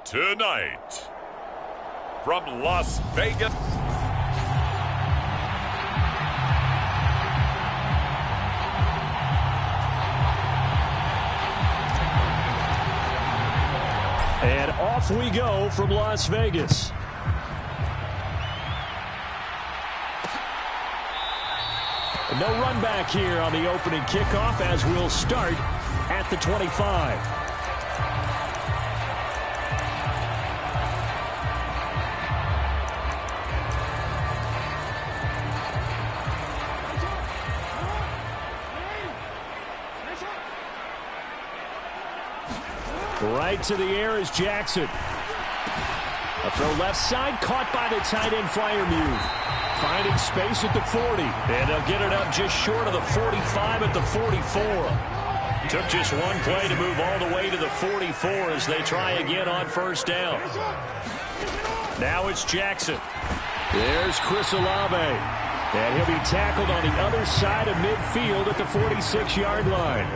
Tonight, from Las Vegas, and off we go from Las Vegas. No run back here on the opening kickoff as we'll start at the 25. Right to the air is Jackson. A throw left side, caught by the tight end Freiermuth. Finding space at the 40. And they'll get it up just short of the 45 at the 44. Took just one play to move all the way to the 44 as they try again on first down. Now it's Jackson. There's Chris Olave. And he'll be tackled on the other side of midfield at the 46-yard line.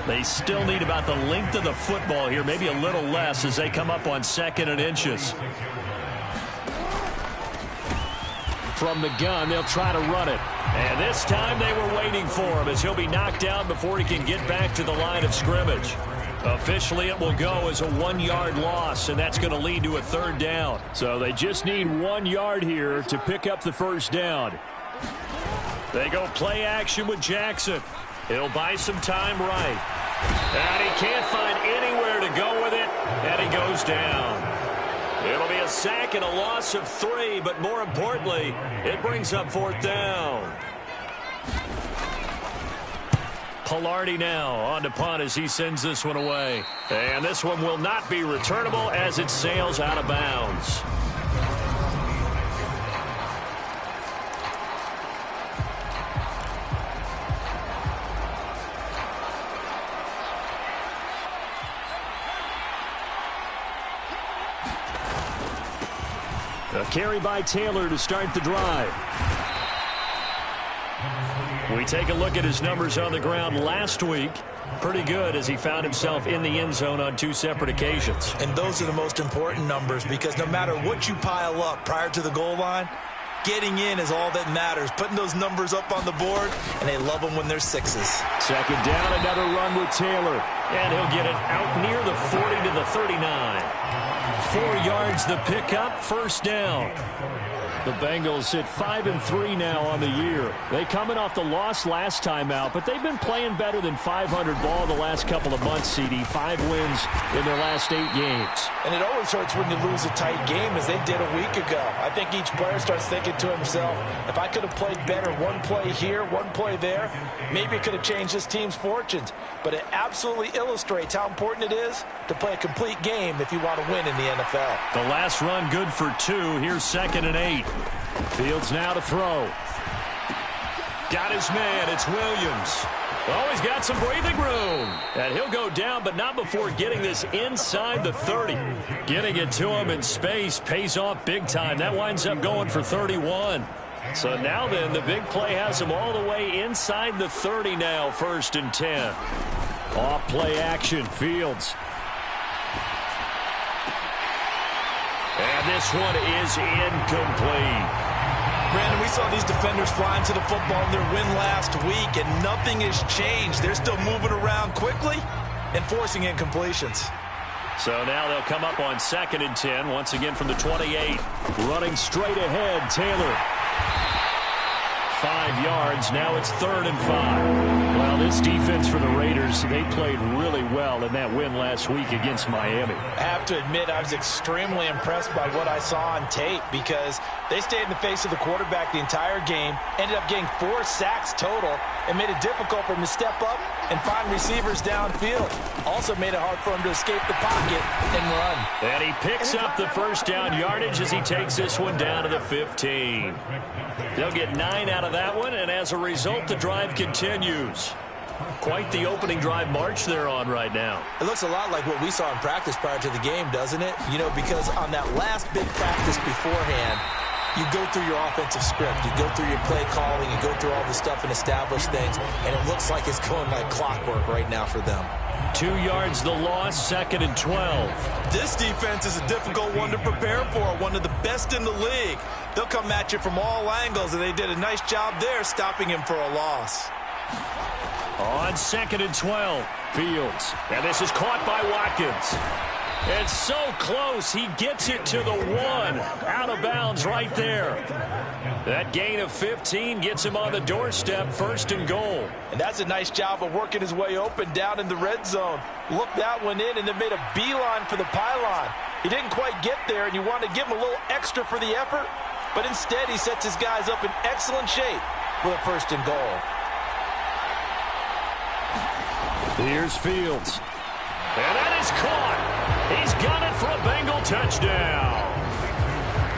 They still need about the length of the football here, maybe a little less as they come up on 2nd and inches. From the gun, they'll try to run it. And this time they were waiting for him as he'll be knocked down before he can get back to the line of scrimmage. Officially, it will go as a 1-yard loss, and that's going to lead to a 3rd down. So they just need 1 yard here to pick up the first down. They go play action with Jackson. He'll buy some time right. And he can't find anywhere to go with it, and he goes down. It'll be a sack and a loss of 3, but more importantly, it brings up 4th down. Palardy now on to punt as he sends this one away. And this one will not be returnable as it sails out of bounds. A carry by Taylor to start the drive. We take a look at his numbers on the ground last week. Pretty good as he found himself in the end zone on 2 separate occasions. And those are the most important numbers because no matter what you pile up prior to the goal line, getting in is all that matters. Putting those numbers up on the board, and they love them when they're 6s. 2nd down, another run with Taylor. And he'll get it out near the 40 to the 39. 4 yards the pickup, 1st down. The Bengals sit 5-3 now on the year. They coming off the loss last time out, but they've been playing better than 500 ball the last couple of months, CD. 5 wins in their last 8 games. And it always hurts when you lose a tight game as they did a week ago. I think each player starts thinking to himself, if I could have played better 1 play here, 1 play there, maybe it could have changed this team's fortunes. But it absolutely illustrates how important it is to play a complete game if you want to win in the NFL. The last run good for 2. Here's 2nd and 8. Fields now to throw. Got his man. It's Williams. Oh, he's got some breathing room. And he'll go down, but not before getting this inside the 30. Getting it to him in space pays off big time. That winds up going for 31. So now then, the big play has him all the way inside the 30 now, 1st and 10. Off play action, Fields. And this one is incomplete. Brandon, we saw these defenders flying to the football in their win last week, and nothing has changed. They're still moving around quickly and forcing incompletions. So now they'll come up on 2nd and 10, once again from the 28. Running straight ahead, Taylor. 5 yards, now it's 3rd and 5. Well, this defense for the Raiders, they played really well in that win last week against Miami. I have to admit, I was extremely impressed by what I saw on tape because they stayed in the face of the quarterback the entire game, ended up getting 4 sacks total, and made it difficult for him to step up and find receivers downfield. Also made it hard for him to escape the pocket and run. And he picks up the 1st down yardage as he takes this one down to the 15. They'll get 9 out of that one, and as a result, the drive continues. Quite the opening drive march they're on right now. It looks a lot like what we saw in practice prior to the game, doesn't it? You know, because on that last big practice beforehand, you go through your offensive script, you go through your play calling, you go through all the stuff and establish things, and it looks like it's going like clockwork right now for them. 2 yards the loss, 2nd and 12. This defense is a difficult one to prepare for, one of the best in the league. They'll come at you from all angles, and they did a nice job there stopping him for a loss. On 2nd and 12, Fields. And this is caught by Watkins. It's so close. He gets it to the 1. Out of bounds right there. That gain of 15 gets him on the doorstep, 1st and goal. And that's a nice job of working his way open down in the red zone. Looked that one in and then made a beeline for the pylon. He didn't quite get there, and you want to give him a little extra for the effort. But instead, he sets his guys up in excellent shape with a 1st and goal. Here's Fields. And that is caught. He's got it for a Bengal touchdown.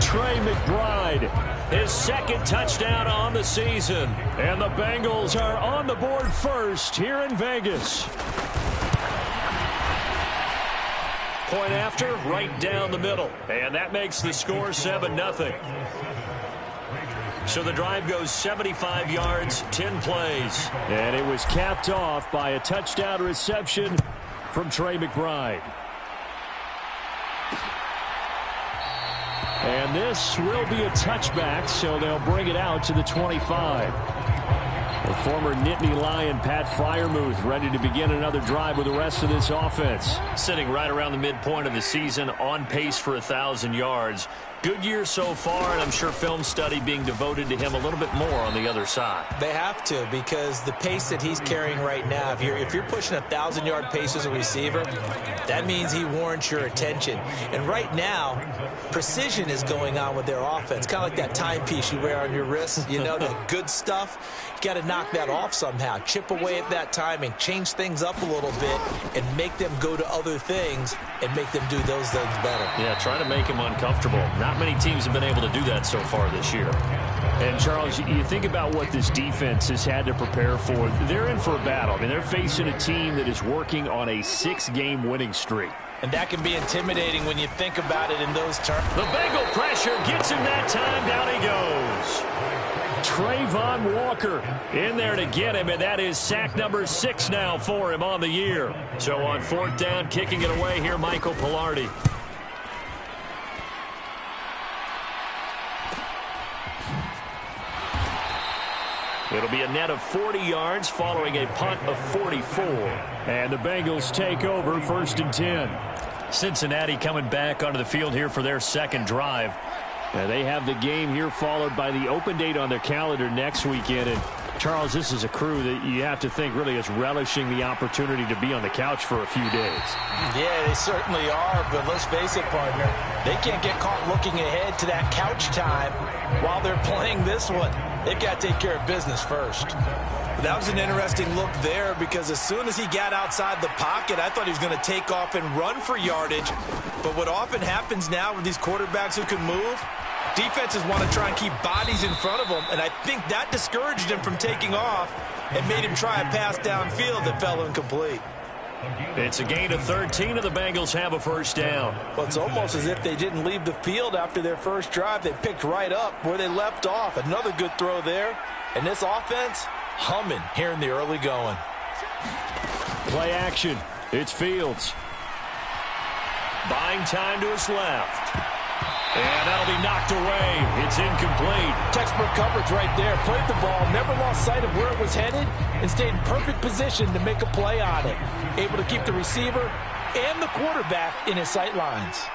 Trey McBride, his 2nd touchdown on the season. And the Bengals are on the board first here in Vegas. Point after, right down the middle. And that makes the score 7-0. So the drive goes 75 yards, 10 plays. And it was capped off by a touchdown reception from Trey McBride. And this will be a touchback, so they'll bring it out to the 25. The former Nittany Lion, Pat Freiermuth, ready to begin another drive with the rest of this offense. Sitting right around the midpoint of the season, on pace for 1,000 yards. Good year so far, and I'm sure film study being devoted to him a little bit more on the other side. They have to, because the pace that he's carrying right now, if you're pushing 1,000-yard pace as a receiver, that means he warrants your attention. And right now, precision is going on with their offense. Kind of like that timepiece you wear on your wrist, you know, that good stuff. You got to knock that off somehow. Chip away at that timing, change things up a little bit, and make them go to other things and make them do those things better. Yeah, try to make him uncomfortable. Not many teams have been able to do that so far this year. And, Charles, you think about what this defense has had to prepare for. They're in for a battle. I mean, they're facing a team that is working on a 6-game winning streak. And that can be intimidating when you think about it in those terms. The Bengal pressure gets him that time. Down he goes. Trayvon Walker in there to get him, and that is sack number 6 now for him on the year. So on 4th down, kicking it away here, Michael Palardy. It'll be a net of 40 yards following a punt of 44. And the Bengals take over, 1st and 10. Cincinnati coming back onto the field here for their 2nd drive. And they have the game here followed by the open date on their calendar next weekend. And, Charles, this is a crew that you have to think really is relishing the opportunity to be on the couch for a few days. Yeah, they certainly are, but let's face it, partner. They can't get caught looking ahead to that couch time while they're playing this one. They've got to take care of business first. That was an interesting look there, because as soon as he got outside the pocket, I thought he was going to take off and run for yardage. But what often happens now with these quarterbacks who can move, defenses want to try and keep bodies in front of them, and I think that discouraged him from taking off and made him try a pass downfield that fell incomplete. It's a gain of 13, and the Bengals have a 1st down. Well, it's almost as if they didn't leave the field after their first drive. They picked right up where they left off. Another good throw there. And this offense, humming here in the early going. Play action. It's Fields. Buying time to his left. And that'll be knocked away. It's incomplete. Textbook coverage right there. Played the ball, never lost sight of where it was headed, and stayed in perfect position to make a play on it. Able to keep the receiver and the quarterback in his sight lines.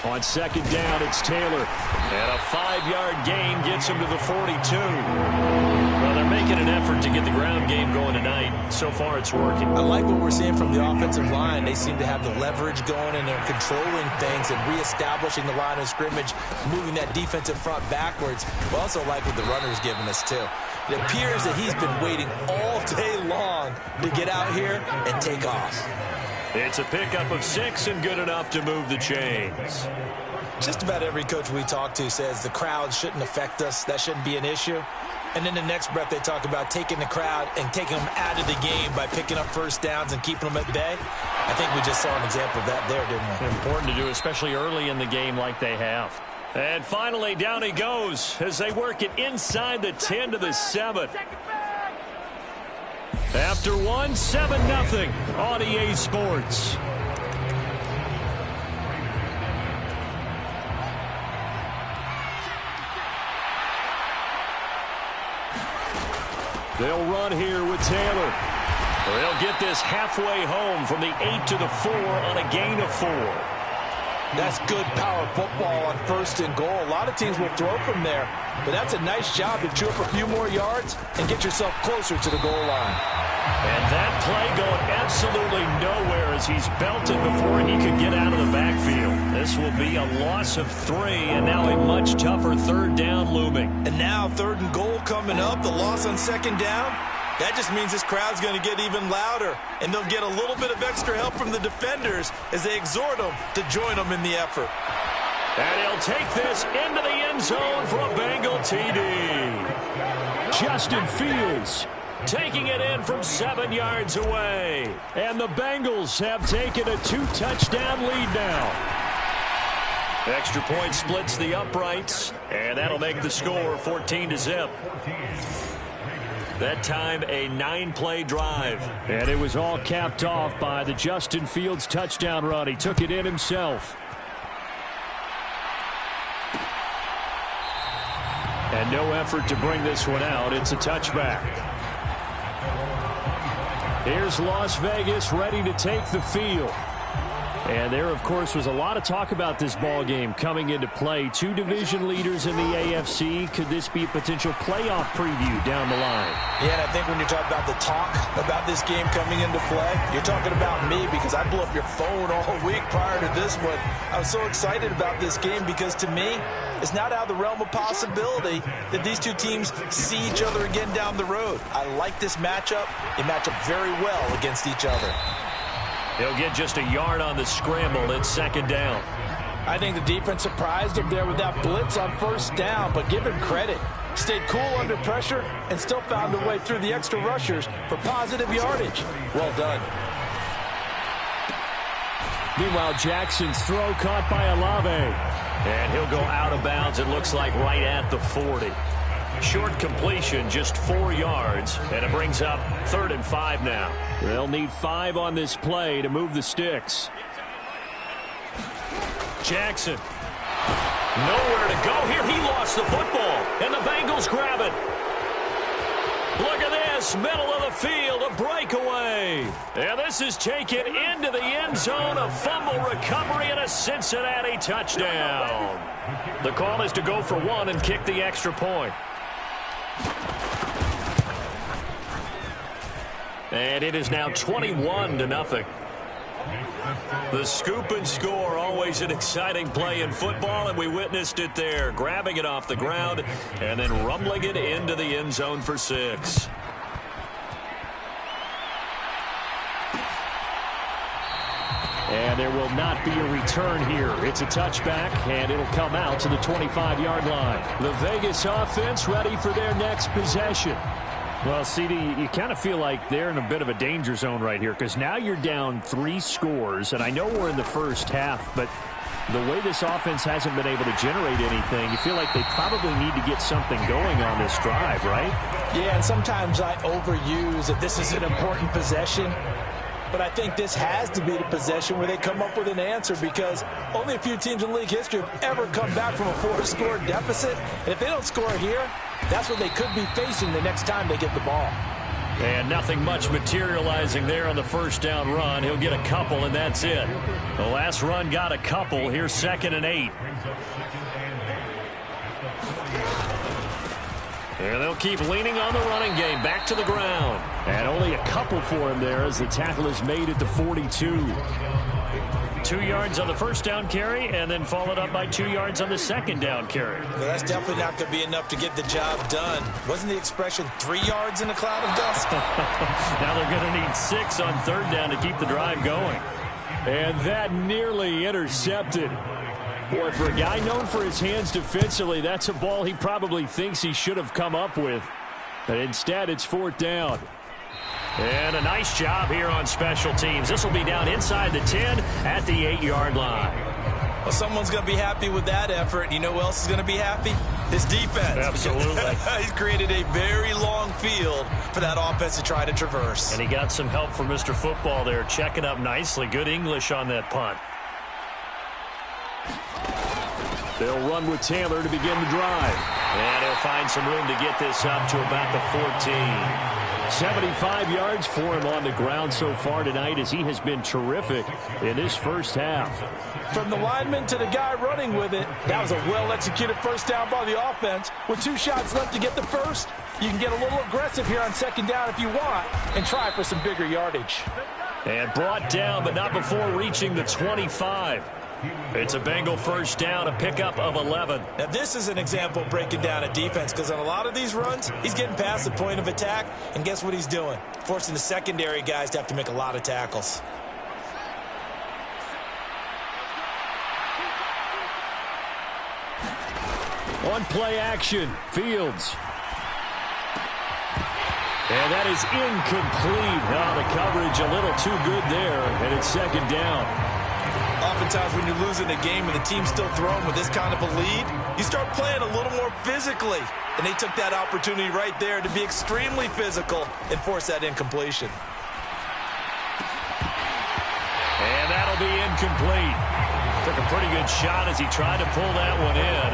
On 2nd down, it's Taylor. And a 5-yard gain gets him to the 42. Well, they're making an effort to get the ground game going tonight. So far, it's working. I like what we're seeing from the offensive line. They seem to have the leverage going, and they're controlling things and reestablishing the line of scrimmage, moving that defensive front backwards. We also like what the runner's giving us, too. It appears that he's been waiting all day long to get out here and take off. It's a pickup of 6 and good enough to move the chains. Just about every coach we talk to says the crowd shouldn't affect us. That shouldn't be an issue. And then the next breath they talk about taking the crowd and taking them out of the game by picking up 1st downs and keeping them at bay. I think we just saw an example of that there, didn't we? Important to do, especially early in the game like they have. And finally, down he goes as they work it inside the 10 to the 7. After one, 7-0 on EA Sports. They'll run here with Taylor. They'll get this halfway home from the 8 to the 4 on a gain of 4. That's good power football on 1st and goal. A lot of teams will throw from there, but that's a nice job to chew up a few more yards and get yourself closer to the goal line. And that play going absolutely nowhere as he's belted before he could get out of the backfield. This will be a loss of 3, and now a much tougher 3rd down looming. And now 3rd and goal coming up, the loss on 2nd down. That just means this crowd's going to get even louder, and they'll get a little bit of extra help from the defenders as they exhort them to join them in the effort. And he'll take this into the end zone for a Bengal TD. Justin Fields taking it in from 7 yards away. And the Bengals have taken a 2-touchdown lead now. Extra point splits the uprights, and that'll make the score 14-0. That time, a 9-play drive. And it was all capped off by the Justin Fields touchdown run. He took it in himself. And no effort to bring this one out. It's a touchback. Here's Las Vegas ready to take the field. And there, of course, was a lot of talk about this ball game coming into play. 2 division leaders in the AFC. Could this be a potential playoff preview down the line? Yeah, and I think when you're talking about the talk about this game coming into play, you're talking about me because I blew up your phone all week prior to this one. I was so excited about this game because, to me, it's not out of the realm of possibility that these two teams see each other again down the road. I like this matchup. They match up very well against each other. He'll get just a yard on the scramble. It's 2nd down. I think the defense surprised him there with that blitz on 1st down, but give him credit. Stayed cool under pressure and still found a way through the extra rushers for positive yardage. Well done. Meanwhile, Jackson's throw caught by Olave. And he'll go out of bounds, it looks like, right at the 40. Short completion, just 4 yards, and it brings up 3rd and 5 now. They'll need 5 on this play to move the sticks. Jackson. Nowhere to go here. He lost the football, and the Bengals grab it. Look at this, middle of the field, a breakaway. And this is taken into the end zone, a fumble recovery, and a Cincinnati touchdown. The call is to go for 1 and kick the extra point. And it is now 21-0. The scoop and score, always an exciting play in football, and we witnessed it there, grabbing it off the ground and then rumbling it into the end zone for 6. And there will not be a return here. It's a touchback, and it'll come out to the 25-yard line. The Vegas offense ready for their next possession. Well, CD, you kind of feel like they're in a bit of a danger zone right here because now you're down 3 scores, and I know we're in the first half, but the way this offense hasn't been able to generate anything, you feel like they probably need to get something going on this drive, right? Yeah, and sometimes I overuse that this is an important possession. But I think this has to be the possession where they come up with an answer because only a few teams in league history have ever come back from a 4-score deficit. And if they don't score here, that's what they could be facing the next time they get the ball. And nothing much materializing there on the 1st down run. He'll get a couple, and that's it. The last run got a couple. Here's 2nd and 8. And they'll keep leaning on the running game. Back to the ground. And only a couple for him there as the tackle is made at the 42. 2 yards on the 1st down carry and then followed up by 2 yards on the 2nd down carry. Well, that's definitely not going to be enough to get the job done. Wasn't the expression 3 yards in a cloud of dust? Now they're going to need 6 on 3rd down to keep the drive going. And that nearly intercepted. Boy, for a guy known for his hands defensively, that's a ball he probably thinks he should have come up with. But instead, it's 4th down. And a nice job here on special teams. This will be down inside the 10 at the 8-yard line. Well, someone's going to be happy with that effort. You know who else is going to be happy? His defense. Absolutely. He's created a very long field for that offense to try to traverse. And he got some help from Mr. Football there, checking up nicely. Good English on that punt. They'll run with Taylor to begin the drive. And he'll find some room to get this up to about the 14. 75 yards for him on the ground so far tonight as he has been terrific in this first half. From the lineman to the guy running with it, that was a well-executed first down by the offense. With 2 shots left to get the first, you can get a little aggressive here on second down if you want and try for some bigger yardage. And brought down, but not before reaching the 25. It's a Bengal first down, a pickup of 11. Now, this is an example of breaking down a defense because on a lot of these runs, he's getting past the point of attack, and guess what he's doing? Forcing the secondary guys to have to make a lot of tackles. On play action, Fields. And that is incomplete. The coverage a little too good there, and it's second down. Oftentimes when you're losing a game and the team's still throwing with this kind of a lead, you start playing a little more physically. And they took that opportunity right there to be extremely physical and force that incompletion. And that'll be incomplete. Took a pretty good shot as he tried to pull that one in.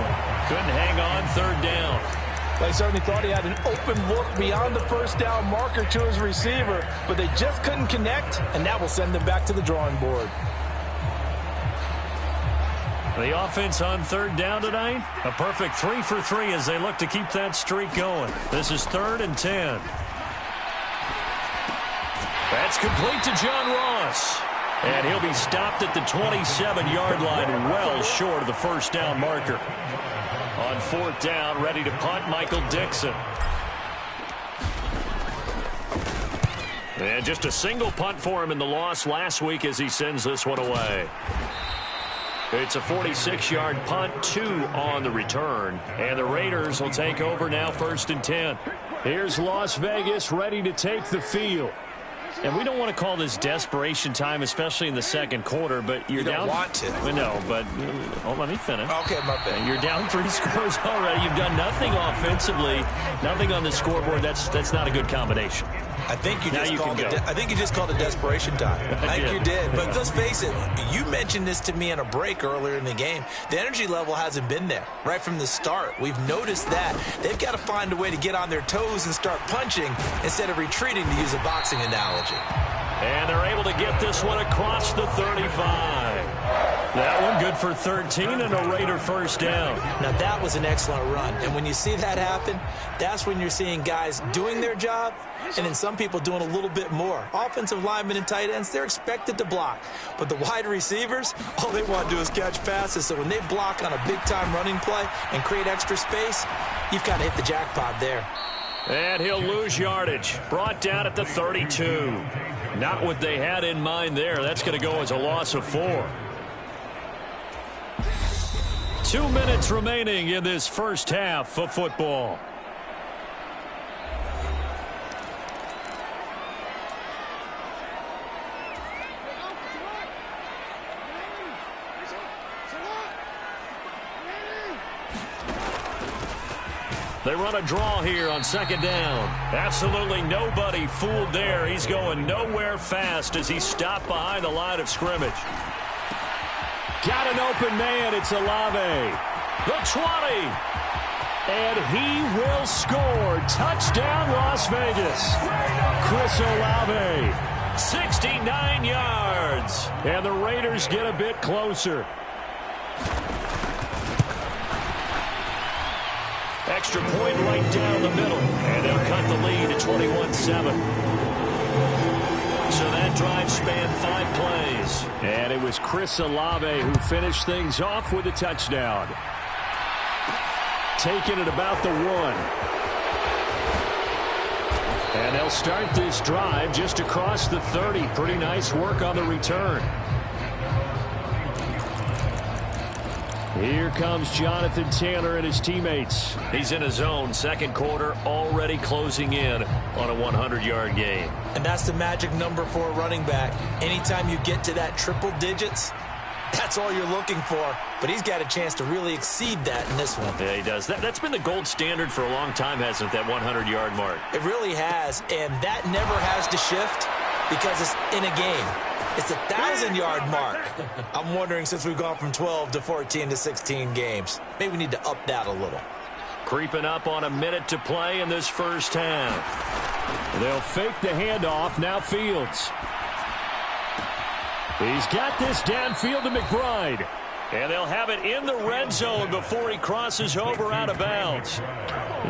Couldn't hang on, third down. They certainly thought he had an open look beyond the first down marker to his receiver, but they just couldn't connect, and that will send them back to the drawing board. The offense on third down tonight, a perfect 3 for 3 as they look to keep that streak going. This is 3rd and 10. That's complete to John Ross. And he'll be stopped at the 27-yard line, well short of the first down marker. On 4th down, ready to punt, Michael Dixon. And just a single punt for him in the loss last week as he sends this one away. It's a 46-yard punt, 2 on the return. And the Raiders will take over now, 1st and 10. Here's Las Vegas ready to take the field. And we don't want to call this desperation time, especially in the second quarter, but you're down. You don't want to. No, but let me finish. Okay, my bad. You're down 3 scores already. You've done nothing offensively, nothing on the scoreboard. That's not a good combination. I think you just called it desperation time. I think you did. But let's face it, you mentioned this to me in a break earlier in the game. The energy level hasn't been there right from the start. We've noticed that. They've got to find a way to get on their toes and start punching instead of retreating, to use a boxing analogy. And they're able to get this one across the 35. That one good for 13 and a Raider first down. Now, that was an excellent run. And when you see that happen, that's when you're seeing guys doing their job and then some people doing a little bit more. Offensive linemen and tight ends, they're expected to block. But the wide receivers, all they want to do is catch passes. So when they block on a big-time running play and create extra space, you've got to hit the jackpot there. And he'll lose yardage. Brought down at the 32. Not what they had in mind there. That's going to go as a loss of 4. 2 minutes remaining in this first half of football. They run a draw here on second down. Absolutely nobody fooled there. He's going nowhere fast as he's stopped behind the line of scrimmage. Got an open man. It's Olave. The 20. And he will score. Touchdown, Las Vegas. Chris Olave. 69 yards. And the Raiders get a bit closer. Extra point right down the middle. And they'll cut the lead to 21-7. So that drive spanned 5 plays. And it was Chris Olave who finished things off with a touchdown. Taking it about the 1. And they'll start this drive just across the 30. Pretty nice work on the return. Here comes Jonathan Taylor and his teammates. He's in his own second quarter, already closing in on a 100-yard game. And that's the magic number for a running back. Anytime you get to that triple digits, That's all you're looking for, but he's got a chance to really exceed that in this one. Yeah, he does. That's been the gold standard for a long time, hasn't it, that 100-yard mark? It really has, and that never has to shift because it's in a game. It's a 1,000-yard mark. I'm wondering, since we've gone from 12 to 14 to 16 games, maybe we need to up that a little. Creeping up on a minute to play in this first half. They'll fake the handoff. Now Fields. He's got this downfield to McBride. And they'll have it in the red zone before he crosses over out of bounds.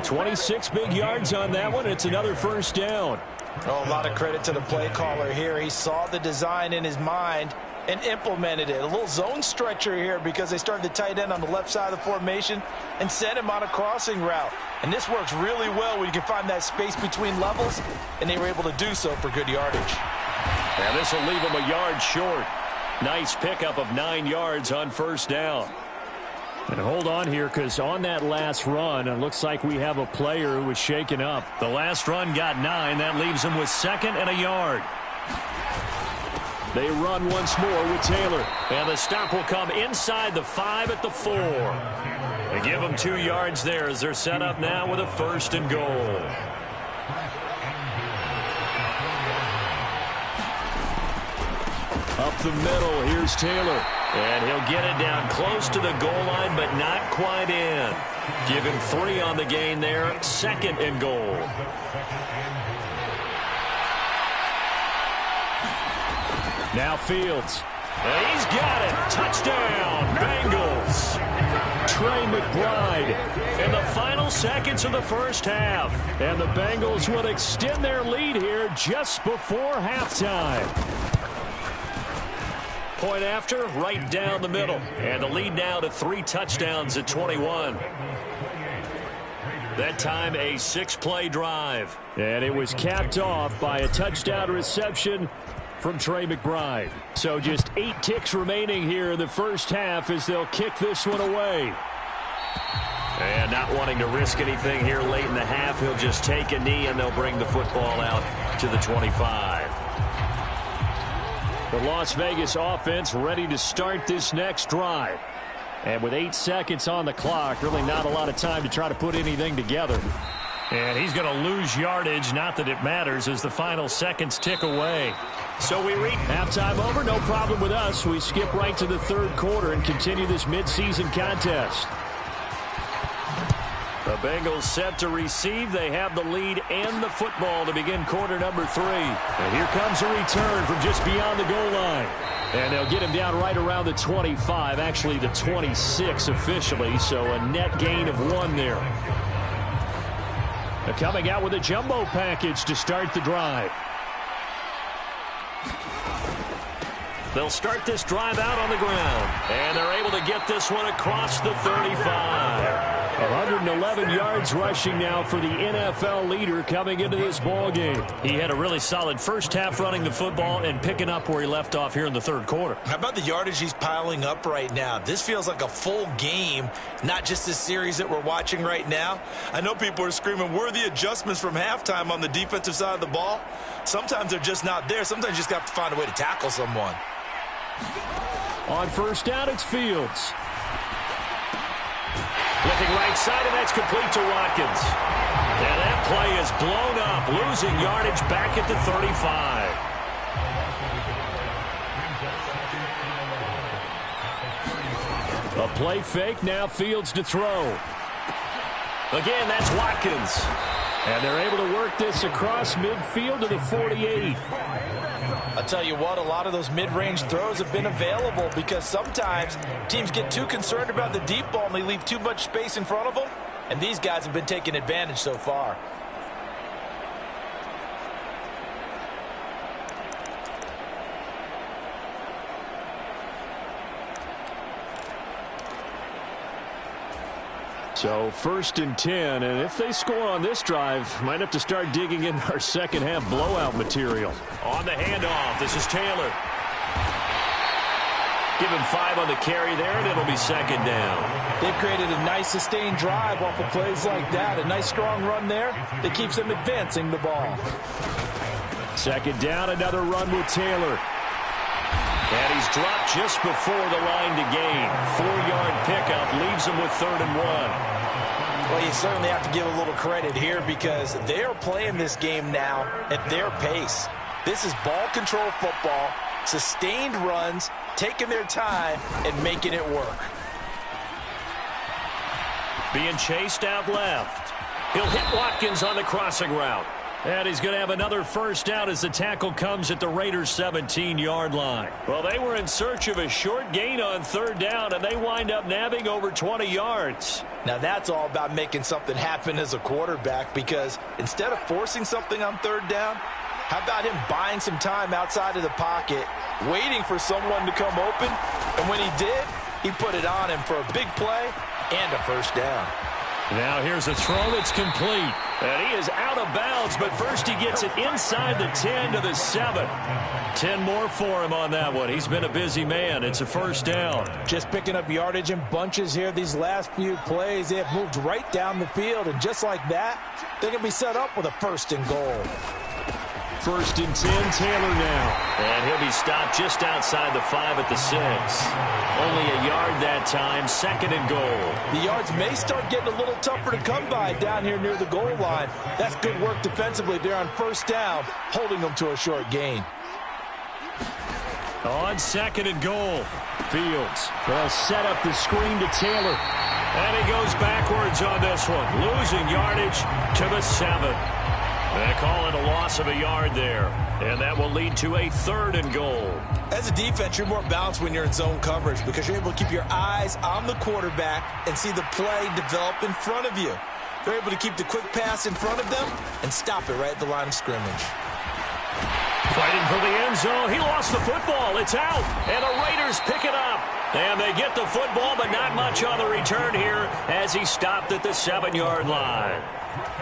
26 big yards on that one. It's another first down. Oh, a lot of credit to the play caller here. He saw the design in his mind and implemented it. A little zone stretcher here because they started the tight end on the left side of the formation and sent him on a crossing route. And this works really well when you can find that space between levels, and they were able to do so for good yardage. And this will leave him a yard short. Nice pickup of 9 yards on first down. And hold on here, because on that last run, it looks like we have a player who was shaken up. The last run got 9. That leaves him with 2nd and a yard. They run once more with Taylor. And the stop will come inside the 5 at the 4. They give him 2 yards there as they're set up now with a 1st and goal. Up the middle, here's Taylor. And he'll get it down close to the goal line, but not quite in. Give him 3 on the gain there, 2nd and goal. Now Fields. And he's got it. Touchdown, Bengals. Trey McBride. In the final seconds of the first half. And the Bengals will extend their lead here just before halftime. Point after, right down the middle. And the lead now to 3 touchdowns at 21. That time a 6-play drive. And it was capped off by a touchdown reception from Trey McBride. So just 8 ticks remaining here in the first half as they'll kick this one away. And not wanting to risk anything here late in the half, he'll just take a knee and they'll bring the football out to the 25. The Las Vegas offense ready to start this next drive. And with 8 seconds on the clock, really not a lot of time to try to put anything together. And he's going to lose yardage, not that it matters, as the final seconds tick away. So we reach halftime over, no problem with us. We skip right to the third quarter and continue this midseason contest. The Bengals set to receive. They have the lead and the football to begin quarter number 3. And here comes a return from just beyond the goal line. And they'll get him down right around the 25, actually the 26 officially, so a net gain of 1 there. They're coming out with a jumbo package to start the drive. They'll start this drive out on the ground. And they're able to get this one across the 35. 111 yards rushing now for the NFL leader coming into this ball game. He had a really solid first half running the football and picking up where he left off here in the third quarter. How about the yardage he's piling up right now? This feels like a full game, not just this series that we're watching right now. I know people are screaming, where are the adjustments from halftime on the defensive side of the ball? Sometimes they're just not there. Sometimes you just have to find a way to tackle someone. On first down, it's Fields. Looking right side, and that's complete to Watkins. And that play is blown up, losing yardage back at the 35. A play fake, now Fields to throw. Again, that's Watkins. And they're able to work this across midfield to the 48. I'll tell you what, a lot of those mid-range throws have been available because sometimes teams get too concerned about the deep ball and they leave too much space in front of them, and these guys have been taking advantage so far. So 1st and 10, and if they score on this drive, might have to start digging in our second half blowout material. On the handoff, this is Taylor. Give him 5 on the carry there, and it'll be 2nd down. They've created a nice sustained drive off of plays like that. A nice strong run there that keeps them advancing the ball. 2nd down, another run with Taylor. And he's dropped just before the line to gain. 4-yard pickup leaves him with 3rd and 1. Well, you certainly have to give a little credit here because they're playing this game now at their pace. This is ball control football, sustained runs, taking their time, and making it work. Being chased out left. He'll hit Watkins on the crossing route. And he's going to have another first down as the tackle comes at the Raiders' 17-yard line. Well, they were in search of a short gain on 3rd down, and they wind up nabbing over 20 yards. Now, that's all about making something happen as a quarterback because instead of forcing something on 3rd down, how about him buying some time outside of the pocket, waiting for someone to come open, and when he did, he put it on him for a big play and a first down. Now here's a throw that's complete. And he is out of bounds, but first he gets it inside the 10 to the 7. 10 more for him on that one. He's been a busy man. It's a first down. Just picking up yardage in bunches here these last few plays. They have moved right down the field, and just like that, they're going to be set up with a 1st and goal. 1st and 10, Taylor now. And he'll be stopped just outside the 5 at the 6. Only a yard that time, 2nd and goal. The yards may start getting a little tougher to come by down here near the goal line. That's good work defensively there on 1st down, holding them to a short gain. On 2nd and goal, Fields. They'll set up the screen to Taylor. And he goes backwards on this one, losing yardage to the 7. They call it a loss of a yard there. And that will lead to a 3rd and goal. As a defense, you're more balanced when you're in zone coverage because you're able to keep your eyes on the quarterback and see the play develop in front of you. You're able to keep the quick pass in front of them and stop it right at the line of scrimmage. Fighting for the end zone. He lost the football. It's out. And the Raiders pick it up. And they get the football, but not much on the return here as he stopped at the 7-yard line.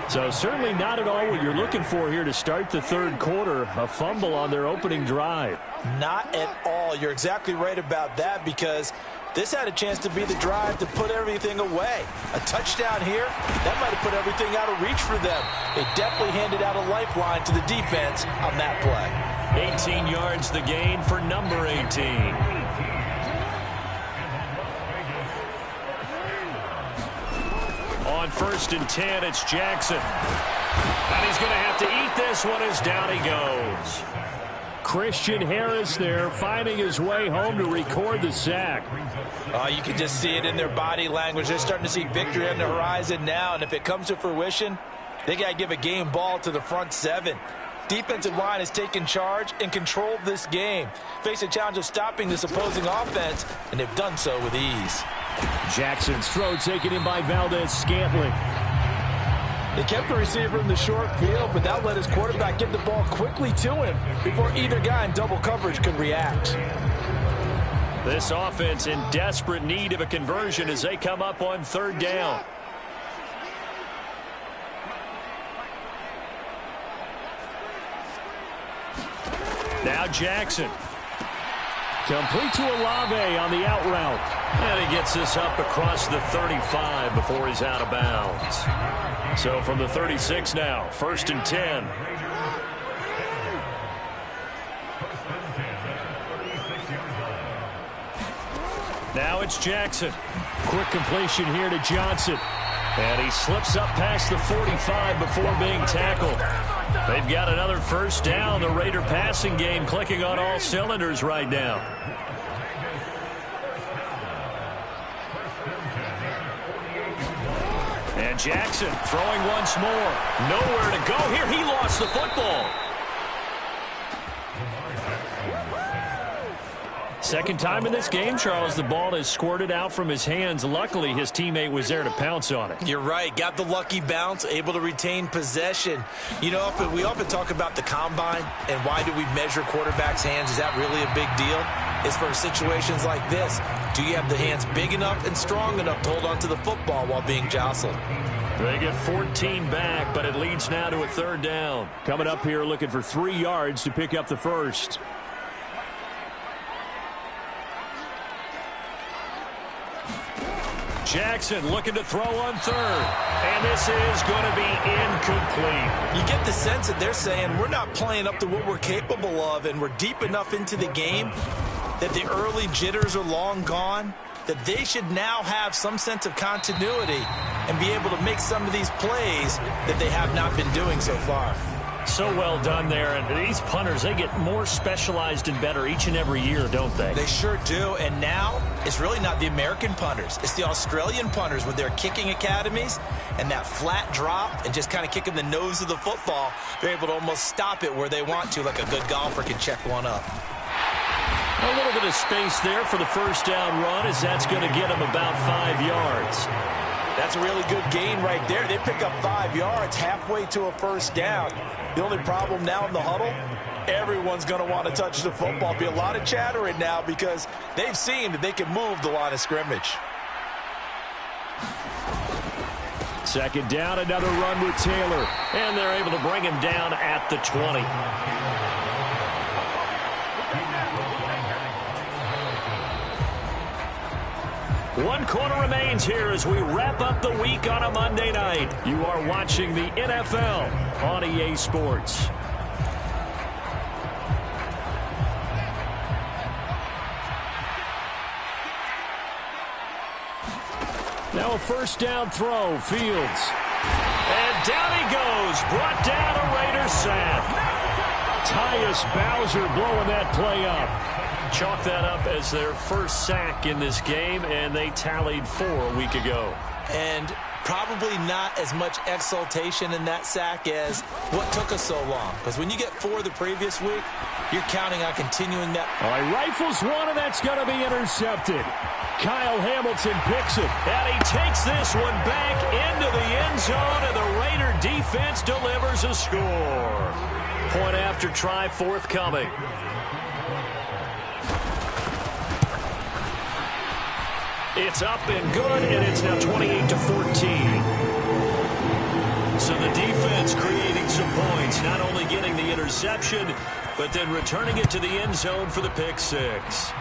So certainly not at all what you're looking for here to start the 3rd quarter. A fumble on their opening drive. Not at all. You're exactly right about that because this had a chance to be the drive to put everything away. A touchdown here, that might have put everything out of reach for them. They definitely handed out a lifeline to the defense on that play. 18 yards the gain for number 18. On 1st and 10, it's Jackson. And he's going to have to eat this one as down he goes. Christian Harris there finding his way home to record the sack. You can just see it in their body language. They're starting to see victory on the horizon now, and if it comes to fruition, they got to give a game ball to the front 7. Defensive line has taken charge and controlled this game. Face a challenge of stopping this opposing offense, and they've done so with ease. Jackson's throw taken in by Valdez-Scantling. They kept the receiver in the short field, but that let his quarterback get the ball quickly to him before either guy in double coverage could react. This offense in desperate need of a conversion as they come up on 3rd down. Now Jackson. Complete to Olave on the out route. And he gets this up across the 35 before he's out of bounds. So from the 36 now, 1st and 10. Now it's Jackson. Quick completion here to Johnson. And he slips up past the 45 before being tackled. They've got another first down. The Raider passing game clicking on all cylinders right now. And Jackson throwing once more. Nowhere to go here. He lost the football. Second time in this game, Charles, the ball has squirted out from his hands. Luckily, his teammate was there to pounce on it. You're right. Got the lucky bounce, able to retain possession. You know, we often talk about the combine and why do we measure quarterbacks' hands. Is that really a big deal? It's for situations like this. Do you have the hands big enough and strong enough to hold on to the football while being jostled? They get 14 back, but it leads now to a 3rd down. Coming up here looking for 3 yards to pick up the first. Jackson looking to throw on 3rd. And this is going to be incomplete. You get the sense that they're saying we're not playing up to what we're capable of and we're deep enough into the game that the early jitters are long gone, that they should now have some sense of continuity and be able to make some of these plays that they have not been doing so far. So well done there. And these punters, they get more specialized and better each and every year, don't they? They sure do. And now it's really not the American punters. It's the Australian punters with their kicking academies and that flat drop and just kind of kicking the nose of the football. They're able to almost stop it where they want to, like a good golfer can check one up. A little bit of space there for the first down run, as that's going to get them about 5 yards. That's a really good gain right there. They pick up 5 yards halfway to a first down. The only problem now in the huddle, everyone's going to want to touch the football. Be a lot of chattering now because they've seen that they can move the line of scrimmage. Second down, another run with Taylor. And they're able to bring him down at the 20. One quarter remains here as we wrap up the week on a Monday night. You are watching the NFL on EA Sports. Now a first down throw, Fields. And down he goes, brought down a Raiders sack. Tyus Bowser blowing that play up. Chalk that up as their first sack in this game, and they tallied 4 a week ago. And probably not as much exultation in that sack as what took us so long. Because when you get 4 the previous week, you're counting on continuing that. All right, rifles one, and that's going to be intercepted. Kyle Hamilton picks it. And he takes this one back into the end zone, and the Raider defense delivers a score. Point after try forthcoming. It's up and good, and it's now 28-14. So the defense creating some points, not only getting the interception, but then returning it to the end zone for the pick six.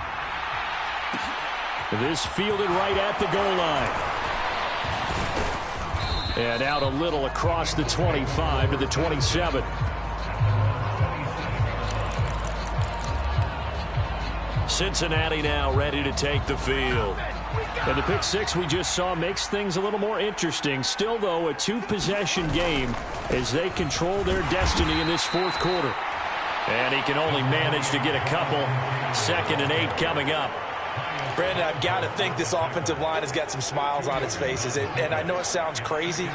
This fielded right at the goal line. And out a little across the 25 to the 27. Cincinnati now ready to take the field. And the pick six we just saw makes things a little more interesting. Still, though, a 2-possession game as they control their destiny in this fourth quarter. And he can only manage to get a couple. 2nd and 8 coming up. Brandon, I've got to think this offensive line has got some smiles on its faces. And I know it sounds crazy,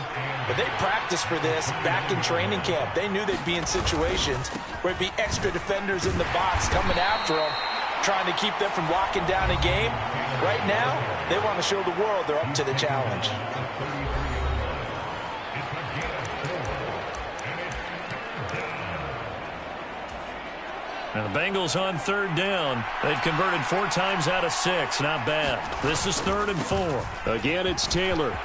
but they practiced for this back in training camp. They knew they'd be in situations where it'd be extra defenders in the box coming after them, trying to keep them from locking down a game. Right now, they want to show the world they're up to the challenge. And the Bengals on 3rd down. They've converted 4 times out of 6. Not bad. This is 3rd and 4. Again, it's Taylor.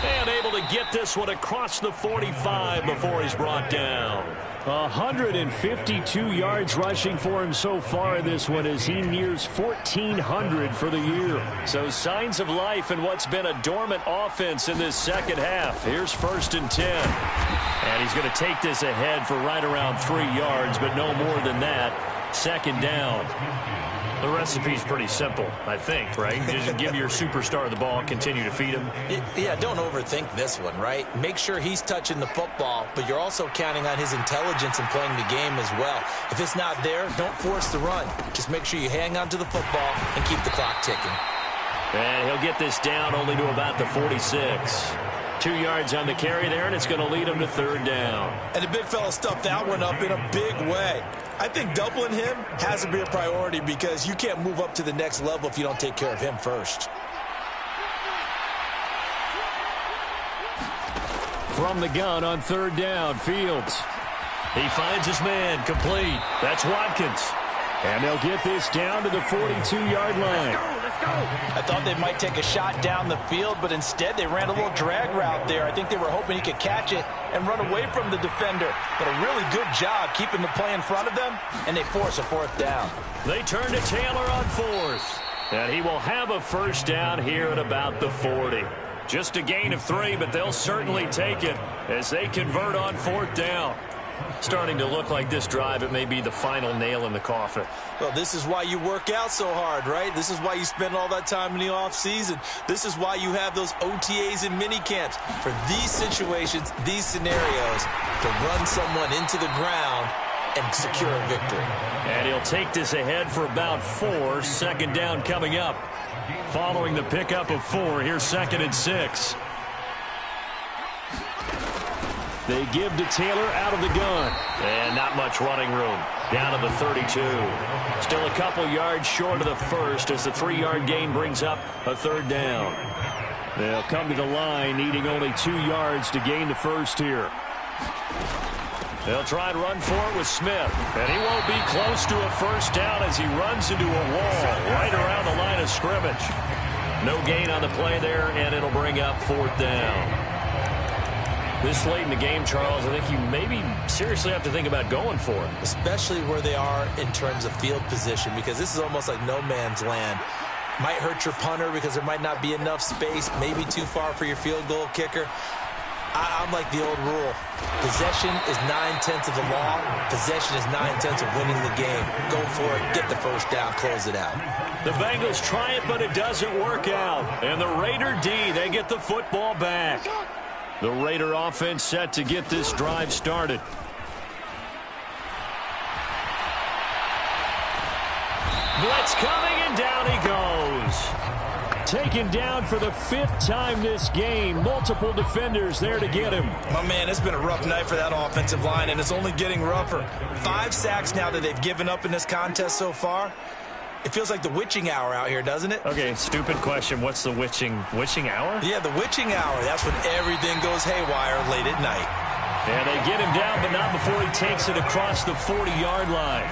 And able to get this one across the 45 before he's brought down. 152 yards rushing for him so far in this one as he nears 1,400 for the year. So signs of life in what's been a dormant offense in this second half. Here's 1st and 10. And he's going to take this ahead for right around 3 yards, but no more than that. 2nd down. The recipe's pretty simple, I think, right? You just give your superstar the ball, continue to feed him. Yeah, don't overthink this one, right? Make sure he's touching the football, but you're also counting on his intelligence in playing the game as well. If it's not there, don't force the run. Just make sure you hang on to the football and keep the clock ticking. And he'll get this down only to about the 46. 2 yards on the carry there, and it's going to lead him to 3rd down. And the big fella stuffed that one up in a big way. I think doubling him has to be a priority because you can't move up to the next level if you don't take care of him first. From the gun on 3rd down, Fields. He finds his man, complete. That's Watkins. And they'll get this down to the 42-yard line. Let's go. I thought they might take a shot down the field, but instead they ran a little drag route there. I think they were hoping he could catch it and run away from the defender. But a really good job keeping the play in front of them, and they force a 4th down. They turn to Taylor on 4th. And he will have a first down here at about the 40. Just a gain of 3, but they'll certainly take it as they convert on 4th down. Starting to look like this drive, it may be the final nail in the coffin. Well, this is why you work out so hard, right? This is why you spend all that time in the offseason. This is why you have those OTAs and mini camps. For these situations, these scenarios, to run someone into the ground and secure a victory. And he'll take this ahead for about 4. Second down coming up. Following the pickup of 4, here's 2nd and 6. They give to Taylor out of the gun. And not much running room. Down to the 32. Still a couple yards short of the first as the 3-yard gain brings up a 3rd down. They'll come to the line needing only 2 yards to gain the first here. They'll try and run for it with Smith. And he won't be close to a first down as he runs into a wall right around the line of scrimmage. No gain on the play there, and it'll bring up 4th down. This late in the game, Charles, I think you maybe seriously have to think about going for it. Especially where they are in terms of field position, because this is almost like no man's land. Might hurt your punter because there might not be enough space, maybe too far for your field goal kicker. I'm like the old rule. Possession is 9/10 of the law. Possession is 9/10 of winning the game. Go for it, get the first down, close it out. The Bengals try it, but it doesn't work out. And the Raider D, they get the football back. The Raider offense set to get this drive started. Blitz coming, and down he goes. Taken down for the 5th time this game. Multiple defenders there to get him. My man, it's been a rough night for that offensive line, and it's only getting rougher. 5 sacks now that they've given up in this contest so far. It feels like the witching hour out here, doesn't it? Okay, stupid question. What's the witching hour? Yeah, the witching hour. That's when everything goes haywire late at night. And they get him down, but not before he takes it across the 40-yard line.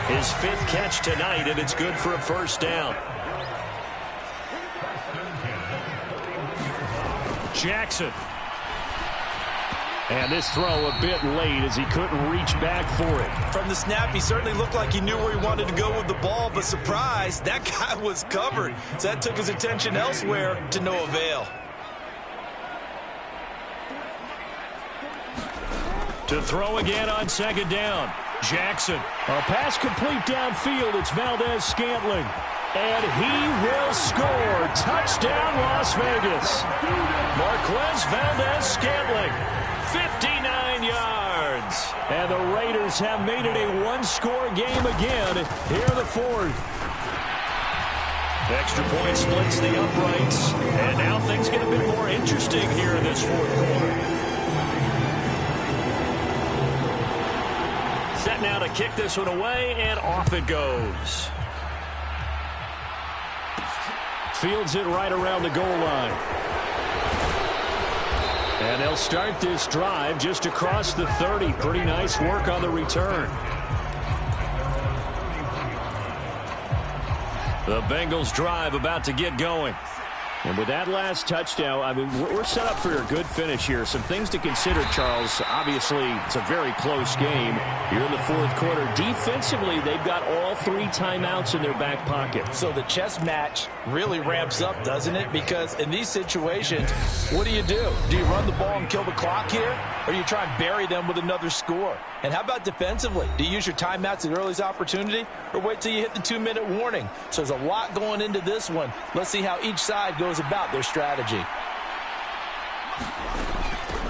His 5th catch tonight, and it's good for a first down. Jackson. And this throw a bit late as he couldn't reach back for it. From the snap, he certainly looked like he knew where he wanted to go with the ball, but surprise, that guy was covered. So that took his attention elsewhere to no avail. To throw again on 2nd down. Jackson. A pass complete downfield. It's Valdes-Scantling. And he will score. Touchdown, Las Vegas. Marquez Valdes-Scantling. 59 yards. And the Raiders have made it a 1-score game again here in the 4th. Extra point splits the uprights. And now things get a bit more interesting here in this 4th quarter. Set now to kick this one away, and off it goes. Fields it right around the goal line. And they'll start this drive just across the 30. Pretty nice work on the return. The Bengals drive about to get going. And with that last touchdown, I mean, we're set up for a good finish here. Some things to consider, Charles. Obviously, it's a very close game here in the 4th quarter. Defensively, they've got all 3 timeouts in their back pocket. So the chess match really ramps up, doesn't it? Because in these situations, what do? Do you run the ball and kill the clock here? Or do you try and bury them with another score? And how about defensively? Do you use your timeouts at earliest opportunity? Or wait till you hit the 2-minute warning? So there's a lot going into this one. Let's see how each side goes about their strategy.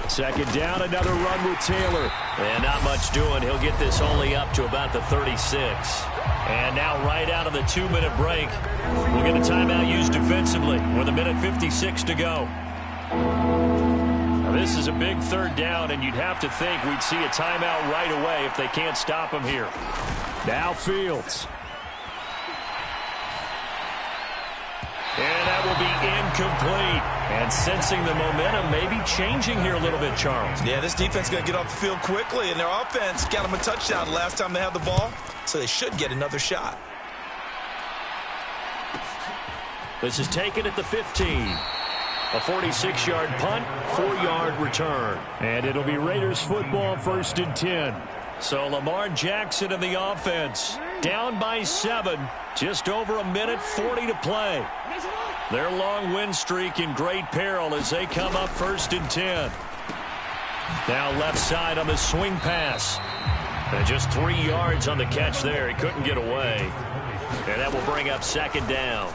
2nd down, another run with Taylor. And not much doing. He'll get this only up to about the 36. And now right out of the 2-minute break, we'll get a timeout used defensively with 1:56 to go. Now this is a big 3rd down, and you'd have to think we'd see a timeout right away if they can't stop him here. Now Fields. And that will be incomplete. And sensing the momentum maybe changing here a little bit, Charles. Yeah, this defense is going to get off the field quickly, and their offense got them a touchdown last time they had the ball, so they should get another shot. This is taken at the 15. A 46-yard punt, 4-yard return. And it'll be Raiders football, 1st and 10. So Lamar Jackson in the offense. Down by 7. Just over 1:40 to play. Their long win streak in great peril as they come up 1st and 10. Now left side on the swing pass. And just 3 yards on the catch there. He couldn't get away. And that will bring up second down.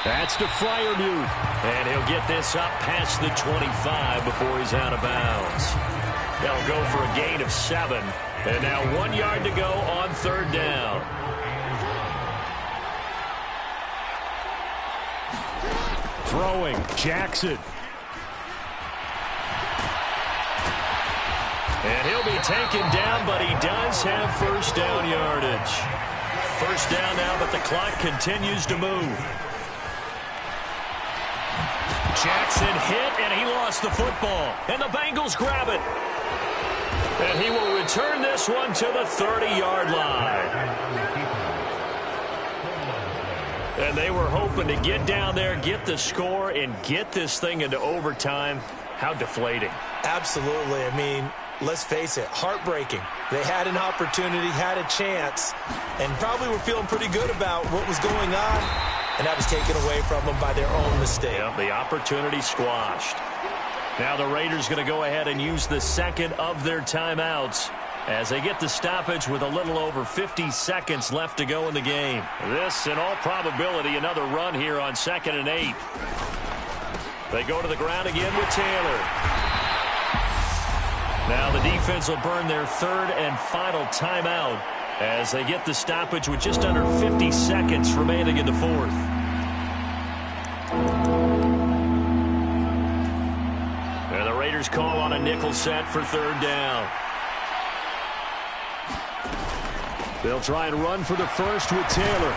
That's to Freiermuth. And he'll get this up past the 25 before he's out of bounds. That'll go for a gain of 7. And now 1 yard to go on third down. Throwing, Jackson. And he'll be taken down, but he does have first down yardage. First down now, but the clock continues to move. Jackson hit, and he lost the football. And the Bengals grab it. And he will return this one to the 30-yard line. And they were hoping to get down there, get the score, and get this thing into overtime. How deflating. Absolutely. I mean, let's face it, heartbreaking. They had an opportunity, had a chance, and probably were feeling pretty good about what was going on, and that was taken away from them by their own mistake. Yeah, the opportunity squashed. Now the Raiders going to go ahead and use the second of their timeouts as they get the stoppage with a little over 50 seconds left to go in the game. This, in all probability, another run here on 2nd and 8. They go to the ground again with Taylor. Now the defense will burn their third and final timeout as they get the stoppage with just under 50 seconds remaining in the fourth. And the Raiders call on a nickel set for third down. They'll try and run for the first with Taylor.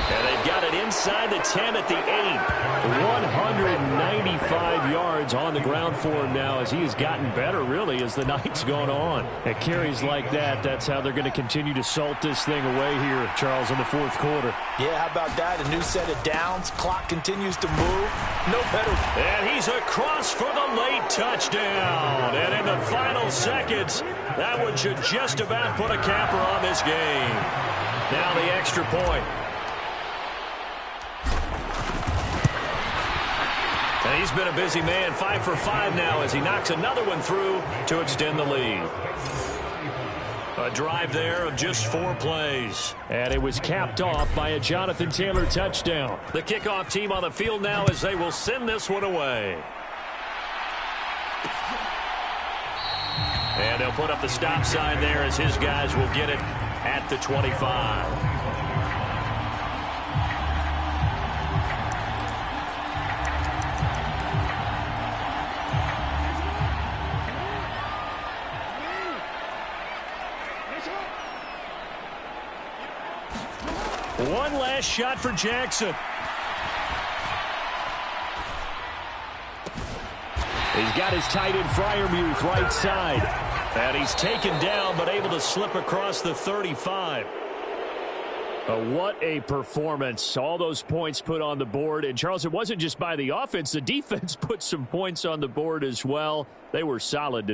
And they've got it inside the 10 at the 8. 195 yards on the ground for him now as he has gotten better, really, as the night's gone on. At carries like that, that's how they're going to continue to salt this thing away here, Charles, in the fourth quarter. Yeah, how about that? A new set of downs. Clock continues to move. No better. And he's across for the late touchdown. And in the final seconds, that one should just about put a capper on this game. Now the extra point. And he's been a busy man, 5 for 5 now as he knocks another one through to extend the lead. A drive there of just 4 plays. And it was capped off by a Jonathan Taylor touchdown. The kickoff team on the field now as they will send this one away. And they'll put up the stop sign there as his guys will get it at the 25. One last shot for Jackson. He's got his tight end Freiermuth right side. And he's taken down but able to slip across the 35. What a performance. All those points put on the board. And, Charles, it wasn't just by the offense. The defense put some points on the board as well. They were solid today.